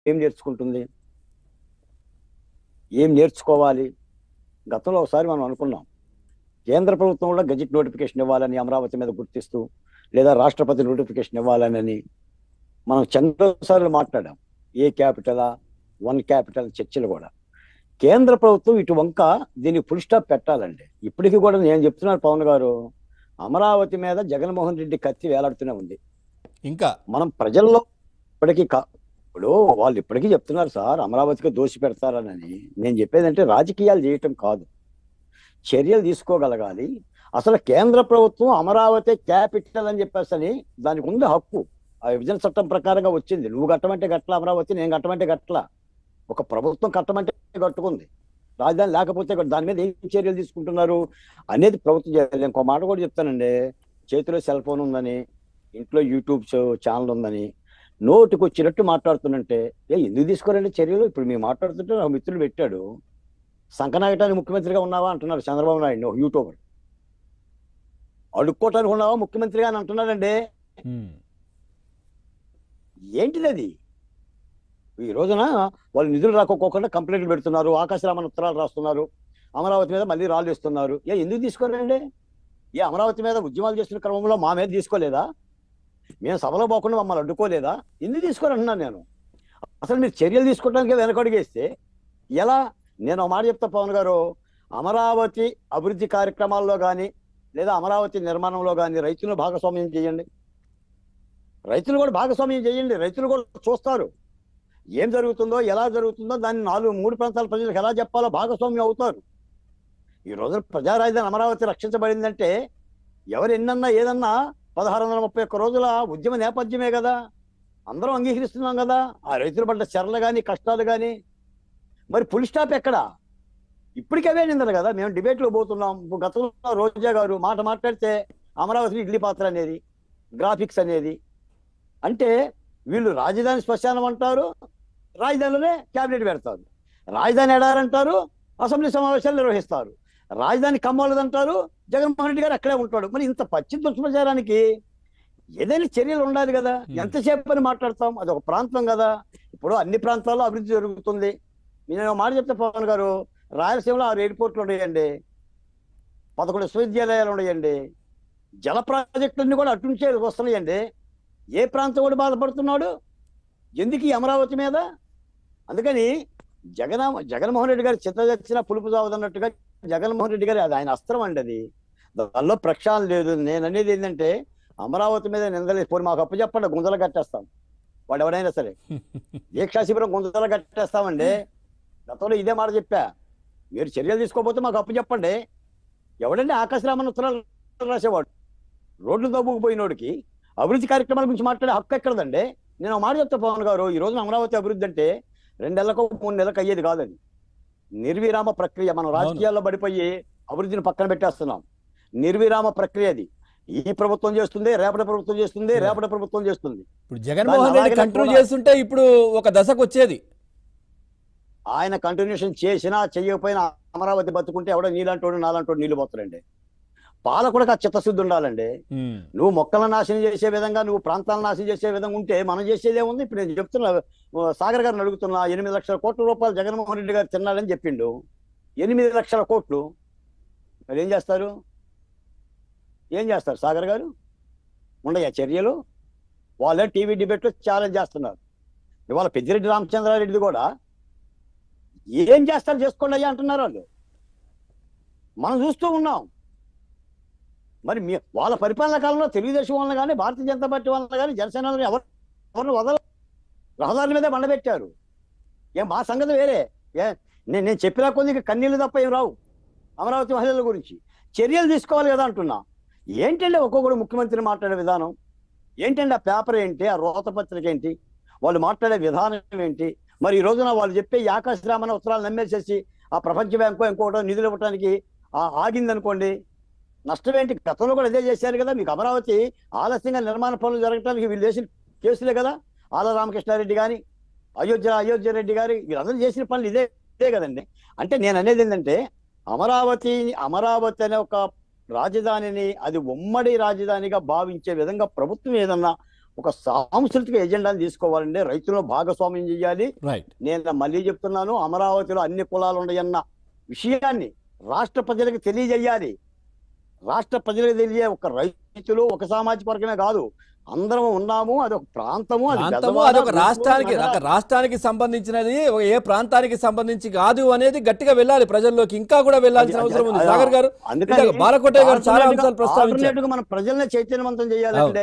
ఏం నేర్చుకుంటుంది? ఏం నేర్చుకోవాలి? గతంలో ఒకసారి మనం అనుకున్నాం, కేంద్ర ప్రభుత్వం కూడా గెజిట్ నోటిఫికేషన్ ఇవ్వాలని అమరావతి మీద గుర్తిస్తూ, లేదా రాష్ట్రపతి నోటిఫికేషన్ ఇవ్వాలని మనం చంద్రసార్లు మాట్లాడాం. ఏ క్యాపిటలా, వన్ క్యాపిటల్ చర్చలు కూడా. కేంద్ర ప్రభుత్వం ఇటు వంక దీనికి ఫుల్ స్టాప్ పెట్టాలండి. ఇప్పటికీ కూడా నేను చెప్తున్నాను పవన్ గారు, అమరావతి మీద జగన్మోహన్ రెడ్డి కత్తి వేలాడుతూనే ఉంది. ఇంకా మనం ప్రజల్లో ఇప్పటికీ ఇప్పుడు వాళ్ళు ఇప్పటికీ చెప్తున్నారు సార్ అమరావతికి దోషి పెడతారని. నేను చెప్పేదంటే రాజకీయాలు చేయటం కాదు, చర్యలు తీసుకోగలగాలి. అసలు కేంద్ర ప్రభుత్వం అమరావతి క్యాపిటల్ అని చెప్పేసి దానికి ఉంది హక్కు. ఆ విభజన చట్టం ప్రకారంగా వచ్చింది. నువ్వు కట్టమంటే గట్ల అమరావతి, నేను కట్టమంటే గట్ల. ఒక ప్రభుత్వం కట్టమంటే కట్టుకుంది, రాజధాని లేకపోతే దాని మీద ఏం చర్యలు తీసుకుంటున్నారు అనేది ప్రభుత్వం చేయాలి. ఇంకో మాట కూడా చెప్తానండి, చేతిలో సెల్ ఫోన్ ఉందని, ఇంట్లో యూట్యూబ్ ఛానల్ ఉందని నోటికి వచ్చినట్టు మాట్లాడుతుంటే ఎందుకు తీసుకోరండి చర్యలు? ఇప్పుడు మేము మాట్లాడుతుంటే నా మిత్రులు పెట్టాడు, సంకనాగటానికి ముఖ్యమంత్రిగా ఉన్నావా అంటున్నారు చంద్రబాబు నాయుడు, ఒక యూట్యూబర్. అడుక్కోవటానికి ఉన్నావా ముఖ్యమంత్రిగా అని అంటున్నాడండి. ఏంటిది అది? ఈ రోజున వాళ్ళు నిధులు రాకపోకుండా కంప్లైంట్లు పెడుతున్నారు, ఆకాశరామన్ ఉత్తరాలు రాస్తున్నారు, అమరావతి మీద మళ్ళీ రాళ్ళు ఇస్తున్నారు. ఎందుకు తీసుకోరండి? అమరావతి మీద ఉద్యమాలు చేస్తున్న క్రమంలో మా మీద తీసుకోలేదా? మేము సభలో పోకుండా మమ్మల్ని అడ్డుకోలేదా? ఎందుకు తీసుకోరంటున్నాను నేను. అసలు మీరు చర్యలు తీసుకోవడానికి వెనకడుగేస్తే ఎలా? నేను మాట చెప్తా పవన్ గారు, అమరావతి అభివృద్ధి కార్యక్రమాల్లో కానీ లేదా అమరావతి నిర్మాణంలో కానీ రైతులను భాగస్వామ్యం చేయండి. రైతులు కూడా భాగస్వామ్యం చేయండి. రైతులు కూడా చూస్తారు ఏం జరుగుతుందో, ఎలా జరుగుతుందో. దాన్ని 3 ప్రాంతాల ప్రజలకు ఎలా చెప్పాలో భాగస్వామ్యం అవుతారు. ఈ రోజు ప్రజా రాజధాని అమరావతి రక్షించబడిందంటే ఎవరు ఎన్నన్నా ఏదన్నా 1631 రోజుల ఉద్యమ నేపథ్యమే కదా, అందరం అంగీకరిస్తున్నాం కదా. ఆ రైతులు పడ్డ చర్యలు కానీ కష్టాలు కానీ మరి ఫుల్ స్టాప్ ఎక్కడా? ఇప్పటికీ అవే నిందలు కదా. మేము డిబేట్లో పోతున్నాం. గతంలో రోజా గారు మాట్లాడితే అమరావతి ఇడ్లీ పాత్ర అనేది, గ్రాఫిక్స్ అనేది, అంటే వీళ్ళు రాజధాని శ్మశానం అంటారు, రాజధానిలోనే క్యాబినెట్ పెడతారు. రాజధాని ఎడారంటారు, అసెంబ్లీ సమావేశాలు నిర్వహిస్తారు. రాజధాని కమ్మలదంటారు, జగన్మోహన్ రెడ్డి గారు అక్కడే ఉంటాడు. మరి ఇంత పచ్చి దుష్ప్రచారానికి ఏదైనా చర్యలు ఉండాలి కదా. ఎంతసేపు అని మాట్లాడతాం? అది ఒక ప్రాంతం కదా. ఇప్పుడు అన్ని ప్రాంతాల్లో అభివృద్ధి జరుగుతుంది. నేను మాట చెప్తే పవన్ గారు, రాయలసీమలో 6 ఎయిర్పోర్ట్లు ఉన్నాయండి, 11 విశ్వవిద్యాలయాలు ఉన్నాయండి, జల ప్రాజెక్టులన్నీ కూడా అటు నుంచే వస్తున్నాయండి. ఏ ప్రాంతం కూడా బాధపడుతున్నాడు? ఎందుకు ఈ అమరావతి మీద? అందుకని జగన్మోహన్ రెడ్డి గారు చిత్తదచ్చిన పులుపు చావదన్నట్టుగా జగన్మోహన్ రెడ్డి గారు అది ఆయన అస్త్రం అండి. అది దానిలో ప్రక్షాళన లేదు. నేను అనేది ఏంటంటే అమరావతి మీద నిందలేసిపోయి మాకు అప్పు చెప్పండి, గుంజలు కట్టేస్తాం. వాడు ఎవరైనా సరే దీక్షా శిబిరం గుంజలు కట్టేస్తామండి. గతంలో ఇదే మాట చెప్పా. మీరు చర్యలు తీసుకోకపోతే మాకు అప్పు చెప్పండి. ఎవడండి ఆకాశరామన్ ఉత్తరాలు రాసేవాడు? రోడ్లు దబ్బుకుపోయినోడికి అభివృద్ధి కార్యక్రమాల గురించి మాట్లాడే హక్కు ఎక్కడదండి? నేను మాట చెప్తా పవన్ గారు, ఈ రోజున అమరావతి అభివృద్ధి అంటే 2 నెలలకు 3 నెలలకు అయ్యేది కాదని నిర్విరామ ప్రక్రియ. మనం రాజకీయాల్లో పడిపోయి అభివృద్ధిని పక్కన పెట్టేస్తున్నాం. నిర్విరామ ప్రక్రియ అది. ఈ ప్రభుత్వం చేస్తుంది, రేపటి ప్రభుత్వం చేస్తుంది, రేపటి ప్రభుత్వం చేస్తుంది. ఇప్పుడు జగన్మోహన్ రెడ్డి కంటిన్యూ చేస్తుంటే ఇప్పుడు ఒక దశకు వచ్చేది. ఆయన కంటిన్యూషన్ చేసినా చెయ్యకపోయినా అమరావతి బతుకుంటే ఎవడో నీలాంటోడు నాలాంటోడు నీళ్లు పోతాడండి. పాలకుడికి ఆ చిత్తశుద్ధి ఉండాలండి. నువ్వు మొక్కలను నాశనం చేసే విధంగా, నువ్వు ప్రాంతాలను నాశనం చేసే విధంగా ఉంటే మనం చేసేదే ఉంది. ఇప్పుడు నేను చెప్తున్నా, సాగర్ గారిని అడుగుతున్నా, 8 లక్షల కోట్ల రూపాయలు జగన్మోహన్ రెడ్డి గారు తిన్నాడని చెప్పిండు. 8 లక్షల కోట్లు మరి ఏం చేస్తారు? ఏం చేస్తారు సాగర్ గారు? ఉండయా చర్యలు? వాళ్ళే టీవీ డిబేట్లో ఛాలెంజ్ చేస్తున్నారు. ఇవాళ పెద్దిరెడ్డి రామచంద్రారెడ్డిది కూడా ఏం చేస్తారు చేసుకోండి అయ్యా అంటున్నారు వాళ్ళు. మనం చూస్తూ ఉన్నాం. మరి వాళ్ళ పరిపాలన కాలంలో తెలుగుదేశం వాళ్ళని కానీ, భారతీయ జనతా పార్టీ వాళ్ళని కానీ, జనసేన ఎవరిని వదల రహదారుల మీదే బండబెట్టారు. మా సంగతి వేరే. నేను చెప్పినా కొద్దిగా కన్నీళ్ళు తప్ప ఏం రావు అమరావతి మహిళల గురించి. చర్యలు తీసుకోవాలి కదా అంటున్నా. ఏంటంటే ఒక్కొక్కడు ముఖ్యమంత్రి మాట్లాడే విధానం ఏంటండి? ఆ పేపర్ ఏంటి? ఆ రోతపత్రిక ఏంటి? వాళ్ళు మాట్లాడే విధానం ఏంటి? మరి ఈ రోజున వాళ్ళు చెప్పే ఈ ఆకాశరామన్ ఉత్తరాలు నమ్మేసేసి ఆ ప్రపంచ బ్యాంకు ఇంకోటో నిధులు ఇవ్వడానికి ఆగిందనుకోండి, నష్టం ఏంటి? గతంలో కూడా ఇదే చేశారు కదా. మీకు అమరావతి ఆలస్యంగా నిర్మాణ పనులు జరగడానికి వీళ్ళు చేసిన కేసులే కదా. ఆల రామకృష్ణారెడ్డి కానీ, అయోధ్య రెడ్డి గారి, వీళ్ళందరూ చేసిన పనులు ఇదే కదండి. అంటే నేను అనేది ఏంటంటే అమరావతి అనే ఒక రాజధానిని అది ఉమ్మడి రాజధానిగా భావించే విధంగా ప్రభుత్వం ఏదన్నా ఒక సాంస్కృతిక ఎజెండాని తీసుకోవాలండి. రైతులను భాగస్వామ్యం చేయాలి. రైట్. నేను మళ్ళీ చెప్తున్నాను, అమరావతిలో అన్ని కులాలు ఉన్నాయన్న విషయాన్ని రాష్ట్ర ప్రజలకు తెలియజేయాలి. రాష్ట్ర ప్రజలకు తెలియ ఒక రైతులు ఒక సామాజిక వర్గమే కాదు, అందరం ఉన్నాము. అది ఒక ప్రాంతము, అది అదొక రాష్ట్రానికి సంబంధించినది, ఏ ప్రాంతానికి సంబంధించి కాదు అనేది గట్టిగా వెళ్ళాలి ప్రజల్లోకి. ఇంకా కూడా వెళ్ళాల్సిన అవసరం ఉంది. సాగర్ గారు, బాలకోట గారు చాలా అంశాలు ప్రస్తావించారు. మన ప్రజల్ని చైతన్యవంతం చేయాలంటే